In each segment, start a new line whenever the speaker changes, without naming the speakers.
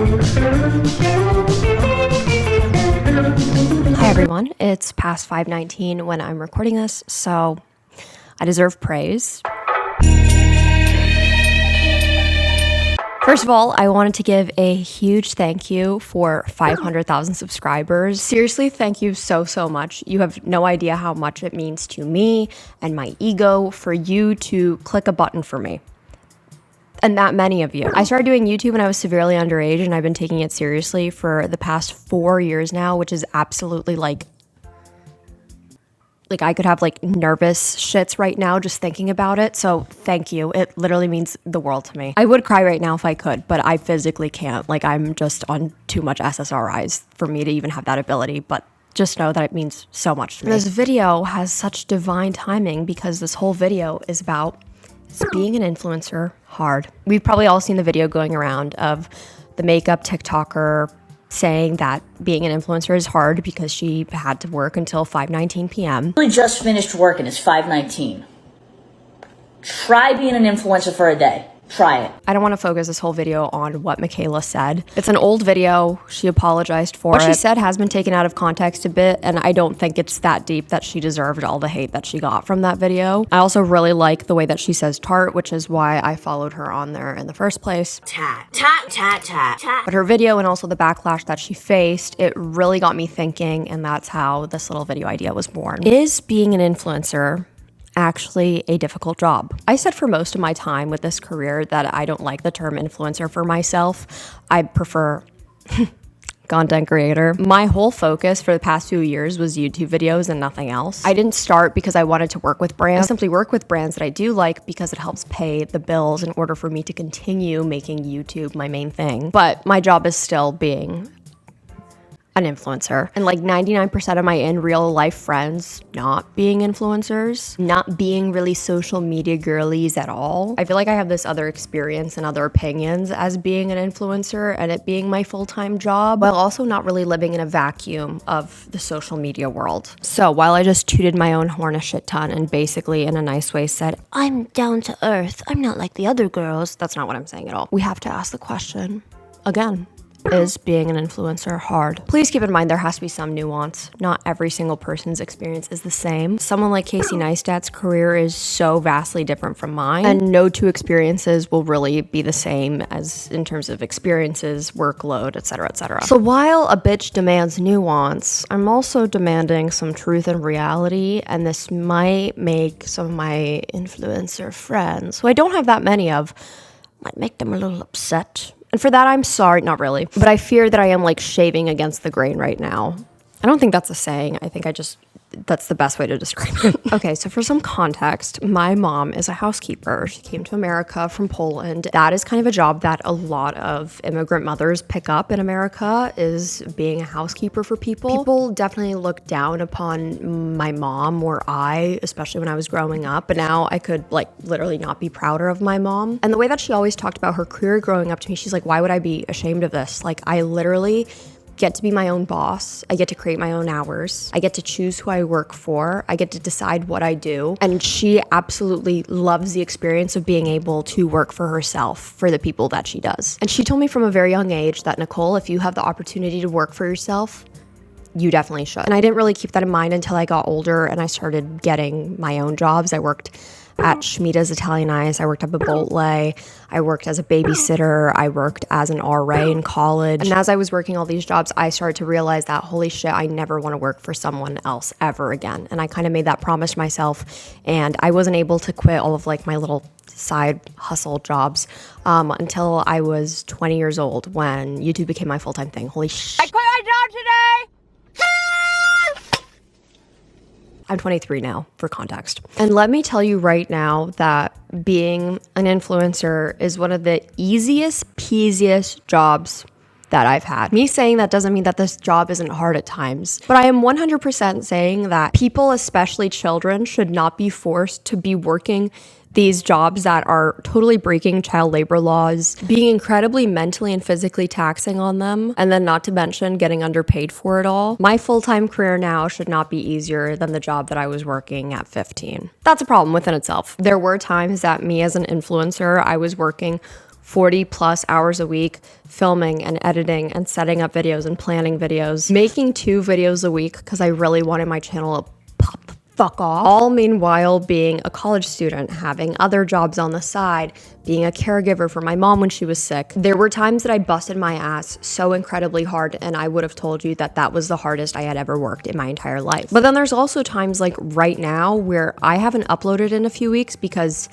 Hi everyone, it's past 5:19 when I'm recording this, so I deserve praise. First of all, I wanted to give a huge thank you for 500,000 subscribers. Seriously, thank you so much. You have no idea how much it means to me and my ego for you to click a button for me. And that many of you. I started doing YouTube when I was severely underage, and I've been taking it seriously for the past 4 years now, which is absolutely like I could have like nervous shits right now just thinking about it. So thank you. It literally means the world to me. I would cry right now if I could, but I physically can't. Like, I'm just on too much SSRIs for me to even have that ability. But just know that it means so much to me. This video has such divine timing because this whole video is about being an influencer hard. We've probably all seen the video going around of the makeup TikToker saying that being an influencer is hard because she had to work until 5:19 p.m.
We just finished work and it's 5:19. Try being an influencer for a day. Try it.
I don't want to focus this whole video on what Michaela said. It's an old video. She apologized for it. What she said has been taken out of context a bit, and I don't think it's that deep that she deserved all the hate that she got from that video. I also really like the way that she says tart, which is why I followed her on there in the first place.
Tat, tat, tat, tat, tat.
But her video and also the backlash that she faced, it really got me thinking, and that's how this little video idea was born. Is being an influencer actually a difficult job? I said for most of my time with this career that I don't like the term influencer for myself. I prefer content creator. My whole focus for the past few years was YouTube videos and nothing else. I didn't start because I wanted to work with brands. I simply work with brands that I do like because it helps pay the bills in order for me to continue making YouTube my main thing. But my job is still being an influencer. And like 99% of my in real life friends not being influencers, not being really social media girlies at all. I feel like I have this other experience and other opinions as being an influencer and it being my full-time job, while also not really living in a vacuum of the social media world. So while I just tooted my own horn a shit ton and basically in a nice way said, I'm down to earth, I'm not like the other girls, that's not what I'm saying at all. We have to ask the question again. Is being an influencer hard? Please keep in mind there has to be some nuance. Not every single person's experience is the same. Someone like Casey Neistat's career is so vastly different from mine, and no two experiences will really be the same as in terms of experiences, workload, etc., etc. So while a bitch demands nuance, I'm also demanding some truth and reality, and this might make some of my influencer friends, who I don't have that many of, might make them a little upset. And for that, I'm sorry, not really, but I fear that I am like shaving against the grain right now. I don't think that's a saying. I think that's the best way to describe it. Okay, so for some context, my mom is a housekeeper. She came to America from Poland. That is kind of a job that a lot of immigrant mothers pick up in America, is being a housekeeper for people. People definitely look down upon my mom or I, especially when I was growing up, but now I could like literally not be prouder of my mom. And the way that she always talked about her career growing up to me, she's like, why would I be ashamed of this? Like, I literally get to be my own boss. I get to create my own hours. I get to choose who I work for. I get to decide what I do. And she absolutely loves the experience of being able to work for herself, for the people that she does. And she told me from a very young age that, Nicole, if you have the opportunity to work for yourself, you definitely should. And I didn't really keep that in mind until I got older and I started getting my own jobs. I worked at Schmieda's Italian Ice. I worked at Botley. I worked as a babysitter. I worked as an RA in college. And as I was working all these jobs, I started to realize that, holy shit, I never want to work for someone else ever again. And I kind of made that promise to myself. And I wasn't able to quit all of like my little side hustle jobs until I was 20 years old when YouTube became my full-time thing. Holy shit.
I quit my job today!
I'm 23 now, for context. And let me tell you right now that being an influencer is one of the easiest, peasiest jobs that I've had. Me saying that doesn't mean that this job isn't hard at times, but I am 100% saying that people, especially children, should not be forced to be working these jobs that are totally breaking child labor laws, being incredibly mentally and physically taxing on them, and then not to mention getting underpaid for it all. My full-time career now should not be easier than the job that I was working at 15. That's a problem within itself. There were times that me as an influencer, I was working 40 plus hours a week filming and editing and setting up videos and planning videos, making 2 videos a week because I really wanted my channel to pop the fuck off. All meanwhile being a college student, having other jobs on the side, being a caregiver for my mom when she was sick. There were times that I busted my ass so incredibly hard, and I would have told you that that was the hardest I had ever worked in my entire life. But then there's also times like right now where I haven't uploaded in a few weeks because,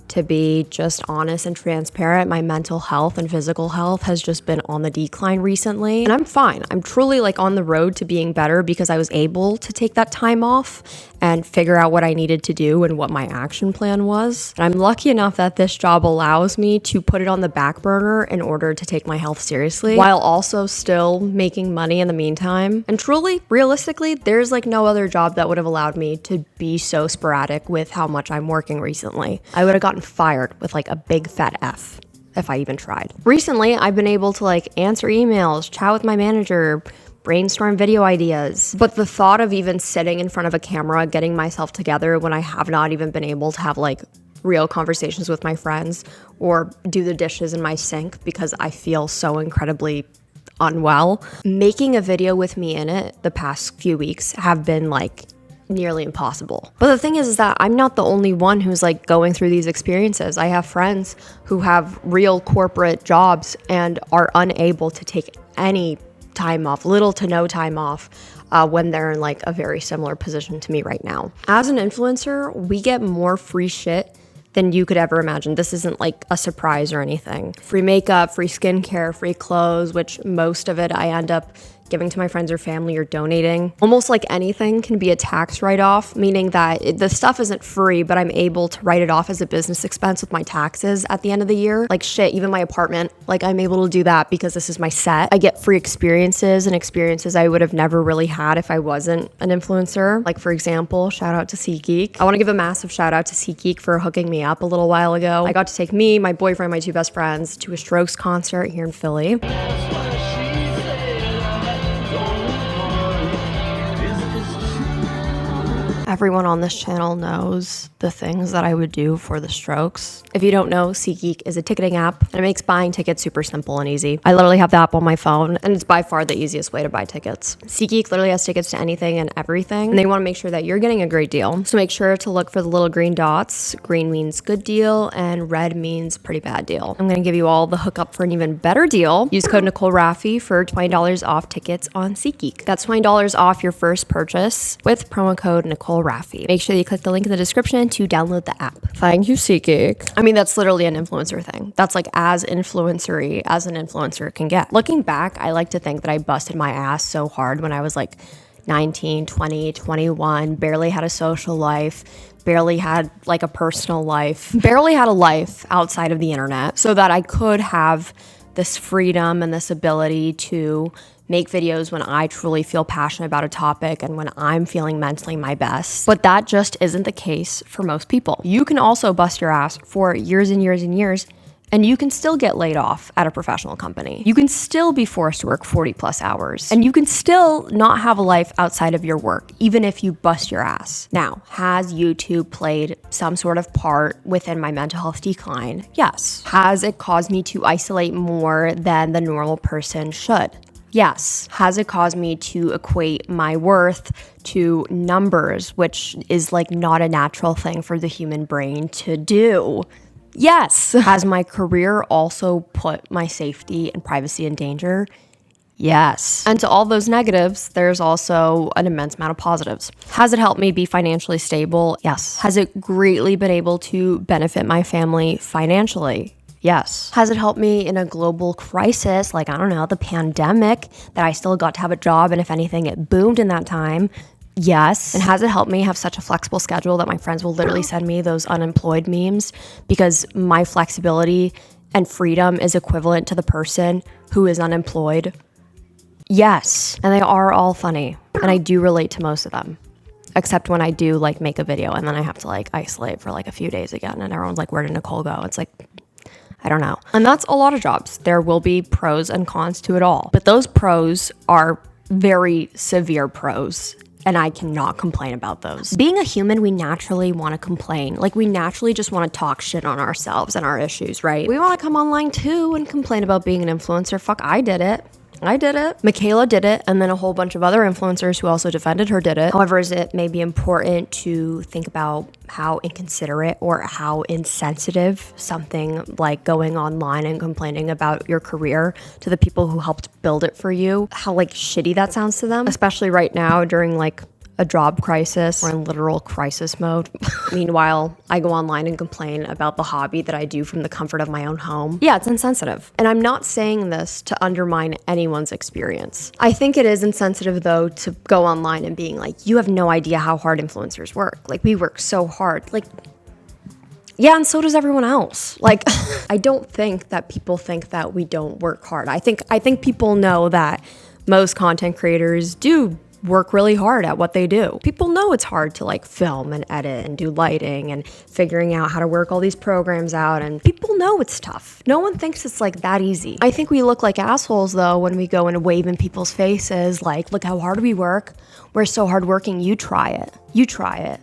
to be just honest and transparent, my mental health and physical health has just been on the decline recently. And I'm fine. I'm truly like on the road to being better because I was able to take that time off and figure out what I needed to do and what my action plan was. And I'm lucky enough that this job allows me to put it on the back burner in order to take my health seriously while also still making money in the meantime. And truly, realistically, there's like no other job that would have allowed me to be so sporadic with how much I'm working recently. I would have gotten fired with like a big fat F if I even tried. Recently, I've been able to like answer emails, chat with my manager, brainstorm video ideas. But the thought of even sitting in front of a camera, getting myself together when I have not even been able to have like real conversations with my friends or do the dishes in my sink because I feel so incredibly unwell, making a video with me in it the past few weeks have been like nearly impossible. But the thing is that I'm not the only one who's like going through these experiences. I have friends who have real corporate jobs and are unable to take any time off, little to no time off, when they're in like a very similar position to me right now. As an influencer, we get more free shit than you could ever imagine. This isn't like a surprise or anything. Free makeup, free skincare, free clothes, which most of it I end up giving to my friends or family or donating. Almost like anything can be a tax write-off, meaning that the stuff isn't free, but I'm able to write it off as a business expense with my taxes at the end of the year. Like shit, even my apartment, like I'm able to do that because this is my set. I get free experiences and experiences I would have never really had if I wasn't an influencer. Like for example, shout out to SeatGeek. I want to give a massive shout out to SeatGeek for hooking me up a little while ago. I got to take me, my boyfriend, my 2 best friends to a Strokes concert here in Philly. Everyone on this channel knows the things that I would do for the Strokes. If you don't know, SeatGeek is a ticketing app and it makes buying tickets super simple and easy. I literally have the app on my phone and it's by far the easiest way to buy tickets. SeatGeek literally has tickets to anything and everything, and they want to make sure that you're getting a great deal. So make sure to look for the little green dots. Green means good deal and red means pretty bad deal. I'm going to give you all the hookup for an even better deal. Use code Nicole Rafiee for $20 off tickets on SeatGeek. That's $20 off your first purchase with promo code Nicole Rafiee. Make sure you click the link in the description to download the app. Thank you, SeatGeek. I mean, that's literally an influencer thing. That's like as influencer-y as an influencer can get. Looking back, I like to think that I busted my ass so hard when I was like 19, 20, 21, barely had a social life, barely had like a personal life, barely had a life outside of the internet, so that I could have this freedom and this ability to make videos when I truly feel passionate about a topic and when I'm feeling mentally my best. But that just isn't the case for most people. You can also bust your ass for years and years and years, and you can still get laid off at a professional company. You can still be forced to work 40 plus hours, and you can still not have a life outside of your work, even if you bust your ass. Now, has YouTube played some sort of part within my mental health decline? Yes. Has it caused me to isolate more than the normal person should? Yes. Has it caused me to equate my worth to numbers, which is like not a natural thing for the human brain to do? Yes. Has my career also put my safety and privacy in danger? Yes. And to all those negatives, there's also an immense amount of positives. Has it helped me be financially stable? Yes. Has it greatly been able to benefit my family financially? Yes. Has it helped me in a global crisis, like, I don't know, the pandemic, that I still got to have a job and if anything, it boomed in that time? Yes. And has it helped me have such a flexible schedule that my friends will literally send me those unemployed memes because my flexibility and freedom is equivalent to the person who is unemployed? Yes. And they are all funny. And I do relate to most of them. Except when I do like make a video and then I have to like isolate for like a few days again and everyone's like, where did Nicole go? It's like, I don't know. And that's a lot of jobs. There will be pros and cons to it all. But those pros are very severe pros. and I cannot complain about those. Being a human, we naturally want to complain. Like, we naturally just want to talk shit on ourselves and our issues, right? We want to come online too and complain about being an influencer. Fuck, I did it. Michaela did it, and then a whole bunch of other influencers who also defended her did it. However, is it may be important to think about how inconsiderate or how insensitive something like going online and complaining about your career to the people who helped build it for you, how like shitty that sounds to them, especially right now during like a job crisis. We're in literal crisis mode. Meanwhile, I go online and complain about the hobby that I do from the comfort of my own home. Yeah, it's insensitive. And I'm not saying this to undermine anyone's experience. I think it is insensitive though to go online and being like, you have no idea how hard influencers work. Like, we work so hard. Like, yeah, and so does everyone else. Like, I don't think that people think that we don't work hard. I think people know that most content creators do work really hard at what they do. People know it's hard to like film and edit and do lighting and figuring out how to work all these programs out, and people know it's tough. No one thinks it's like that easy. I think we look like assholes though when we go and wave in people's faces like, look how hard we work. We're so hardworking. You try it.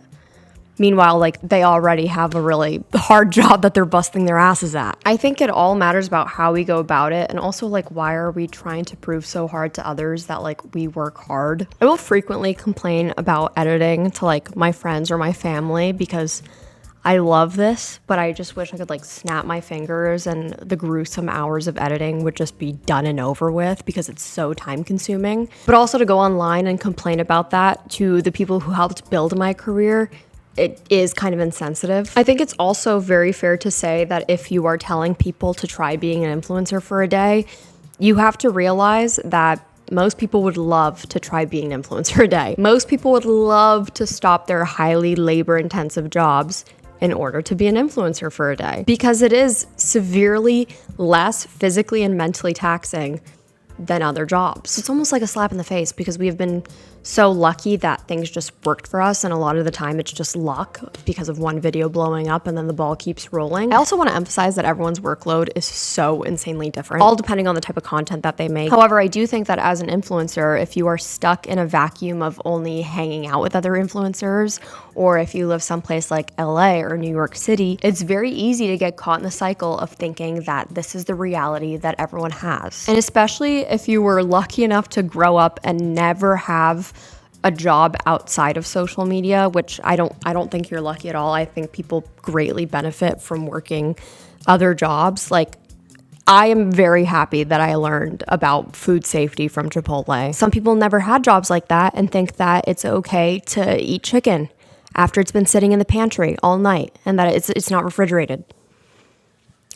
Meanwhile, like, they already have a really hard job that they're busting their asses at. I think it all matters about how we go about it, and also like, why are we trying to prove so hard to others that like we work hard? I will frequently complain about editing to like my friends or my family because I love this, but I just wish I could like snap my fingers and the gruesome hours of editing would just be done and over with because it's so time consuming. But also to go online and complain about that to the people who helped build my career, it is kind of insensitive. I think it's also very fair to say that if you are telling people to try being an influencer for a day, you have to realize that most people would love to try being an influencer a day. Most people would love to stop their highly labor-intensive jobs in order to be an influencer for a day, because it is severely less physically and mentally taxing than other jobs. It's almost like a slap in the face because we have been so lucky that things just worked for us, and a lot of the time it's just luck because of one video blowing up and then the ball keeps rolling. I also want to emphasize that everyone's workload is so insanely different, all depending on the type of content that they make. However, I do think that as an influencer, if you are stuck in a vacuum of only hanging out with other influencers, or if you live someplace like LA or New York City, it's very easy to get caught in the cycle of thinking that this is the reality that everyone has. And especially if you were lucky enough to grow up and never have a job outside of social media, which I don't think you're lucky at all. I think people greatly benefit from working other jobs. Like, I am very happy that I learned about food safety from Chipotle. Some people never had jobs like that and think that it's okay to eat chicken after it's been sitting in the pantry all night and that it's not refrigerated.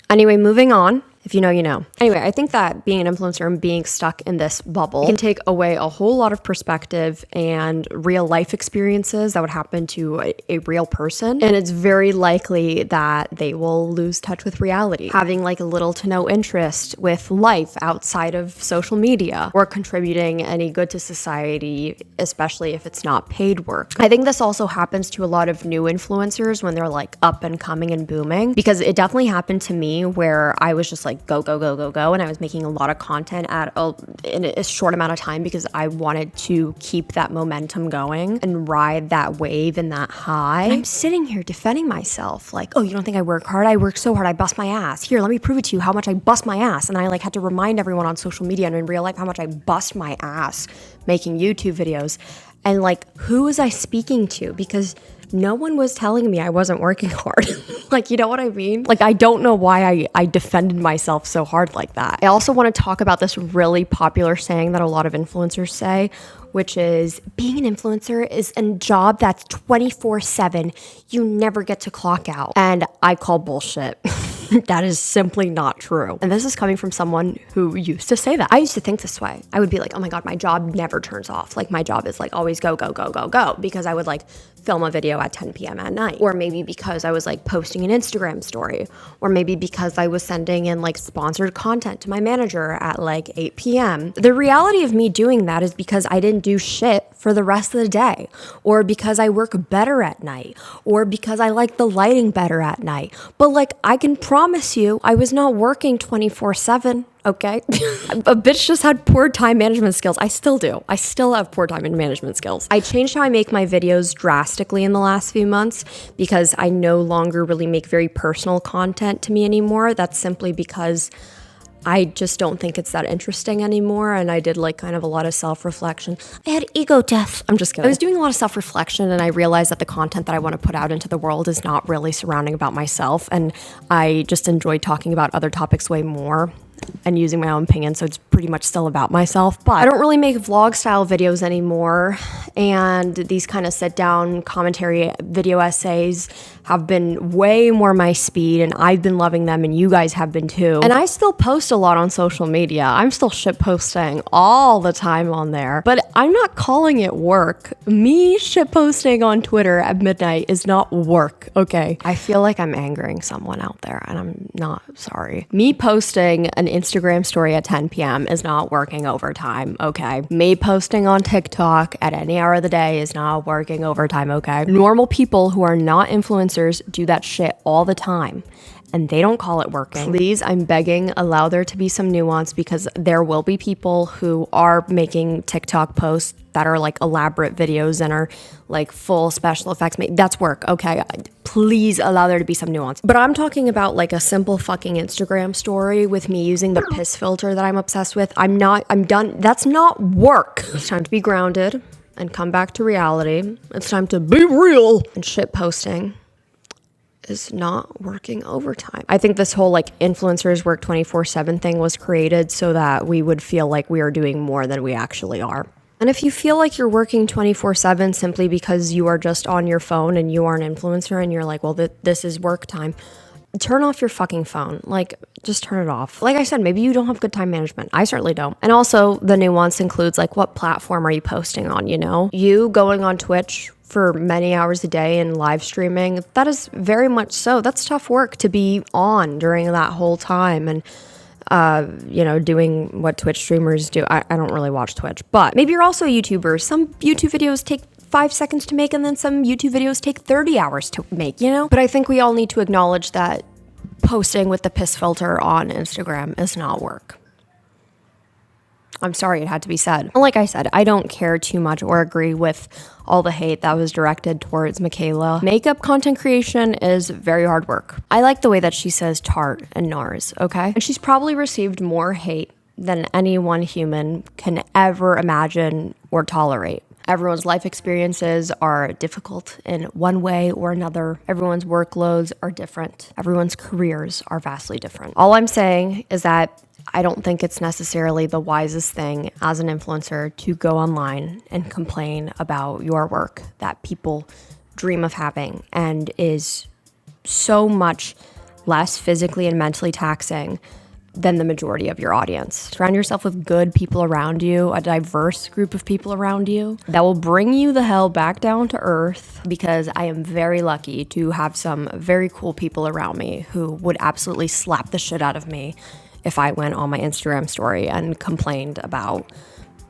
Anyway, moving on. If you know, you know. Anyway, I think that being an influencer and being stuck in this bubble can take away a whole lot of perspective and real life experiences that would happen to a real person. And it's very likely that they will lose touch with reality, having like a little to no interest with life outside of social media or contributing any good to society, especially if it's not paid work. I think this also happens to a lot of new influencers when they're like up and coming and booming, because it definitely happened to me where I was just like, go, and I was making a lot of content in a short amount of time because I wanted to keep that momentum going and ride that wave and that high. And I'm sitting here defending myself like, oh, you don't think I work hard? I work so hard, I bust my ass. Here, let me prove it to you how much I bust my ass. And I like had to remind everyone on social media and in real life how much I bust my ass making YouTube videos. And like, who was I speaking to? Because no one was telling me I wasn't working hard. Like, you know what I mean? Like, I don't know why I defended myself so hard like that. I also want to talk about this really popular saying that a lot of influencers say, which is being an influencer is a job that's 24/7. You never get to clock out. And I call bullshit. That is simply not true. And this is coming from someone who used to say that. I used to think this way. I would be like, oh my God, my job never turns off. Like, my job is like always go, because I would like film a video at 10 p.m. at night. Or maybe because I was like posting an Instagram story. Or maybe because I was sending in like sponsored content to my manager at like 8 p.m. The reality of me doing that is because I didn't do shit for the rest of the day, or because I work better at night, or because I like the lighting better at night. But like, I can promise you I was not working 24/7. okay? A bitch just had poor time management skills. I still do. I still have poor time management skills. I changed how I make my videos drastically in the last few months because I no longer really make very personal content to me anymore. That's simply because I just don't think it's that interesting anymore. And I did like kind of a lot of self-reflection. I had ego death. I'm just kidding. I was doing a lot of self-reflection and I realized that the content that I want to put out into the world is not really surrounding about myself. And I just enjoy talking about other topics way more and using my own opinion, so it's pretty much still about myself. But I don't really make vlog style videos anymore, and these kind of sit down commentary video essays have been way more my speed, and I've been loving them, and you guys have been too. And I still post a lot on social media. I'm still shit posting all the time on there, but I'm not calling it work. Me shit posting on Twitter at midnight is not work, okay? I feel like I'm angering someone out there, and I'm not sorry. Me posting an Instagram story at 10 p.m. is not working overtime, okay? Me posting on TikTok at any hour of the day is not working overtime, okay? Normal people who are not influencers do that shit all the time, and they don't call it working. Please, I'm begging, allow there to be some nuance, because there will be people who are making TikTok posts that are like elaborate videos and are like full special effects. That's work, okay? Please allow there to be some nuance. But I'm talking about like a simple fucking Instagram story with me using the piss filter that I'm obsessed with. I'm done. That's not work. It's time to be grounded and come back to reality. It's time to be real. And shit posting is not working overtime. I think this whole like influencers work 24/7 thing was created so that we would feel like we are doing more than we actually are. And if you feel like you're working 24/7 simply because you are just on your phone and you are an influencer and you're like, well, this is work time, turn off your fucking phone. Like, just turn it off. Like I said, maybe you don't have good time management. I certainly don't. And also the nuance includes like, what platform are you posting on, you know? You going on Twitch for many hours a day and live streaming, that is very much so. That's tough work to be on during that whole time. And you know, doing what Twitch streamers do. I don't really watch Twitch, but maybe you're also a YouTuber. Some YouTube videos take 5 seconds to make, and then some YouTube videos take 30 hours to make, you know? But I think we all need to acknowledge that posting with the piss filter on Instagram is not work. I'm sorry, it had to be said. Like I said, I don't care too much or agree with all the hate that was directed towards Michaela. Makeup content creation is very hard work. I like the way that she says tart and NARS, okay? And she's probably received more hate than any one human can ever imagine or tolerate. Everyone's life experiences are difficult in one way or another. Everyone's workloads are different. Everyone's careers are vastly different. All I'm saying is that I don't think it's necessarily the wisest thing as an influencer to go online and complain about your work that people dream of having and is so much less physically and mentally taxing than the majority of your audience. Surround yourself with good people around you, a diverse group of people around you that will bring you the hell back down to earth, because I am very lucky to have some very cool people around me who would absolutely slap the shit out of me if I went on my Instagram story and complained about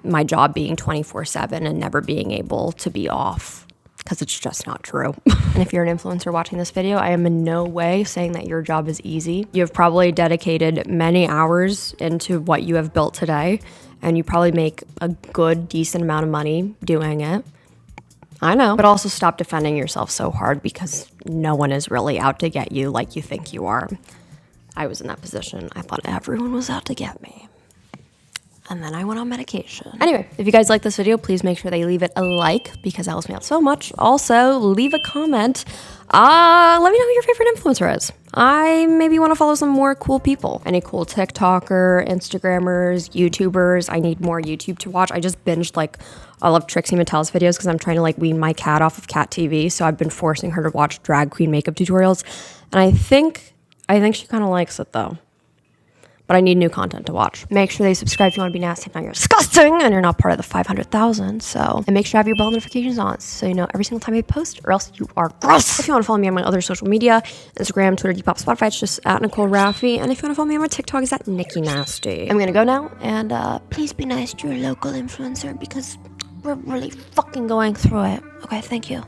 my job being 24/7 and never being able to be off, because it's just not true. And if you're an influencer watching this video, I am in no way saying that your job is easy. You have probably dedicated many hours into what you have built today, and you probably make a good, decent amount of money doing it. I know, but also stop defending yourself so hard, because no one is really out to get you like you think you are. I was in that position. I thought everyone was out to get me. And then I went on medication. Anyway, if you guys like this video, please make sure they leave it a like, because that helps me out so much. Also, leave a comment. Let me know who your favorite influencer is. I maybe want to follow some more cool people. Any cool TikToker, Instagrammers, YouTubers. I need more YouTube to watch. I just binged like all of Trixie Mattel's videos because I'm trying to like wean my cat off of cat TV. So I've been forcing her to watch drag queen makeup tutorials. And I think she kind of likes it though. But I need new content to watch. Make sure they subscribe if you want to be nasty. Now you're disgusting and you're not part of the 500,000. So, and make sure you have your bell notifications on so you know every single time I post, or else you are gross. If you want to follow me on my other social media, Instagram, Twitter, Depop, Spotify, it's just at Nicole Rafiee. And if you want to follow me on my TikTok, it's at Nikki Nasty. I'm gonna go now, and please be nice to your local influencer, because we're really fucking going through it. Okay, thank you.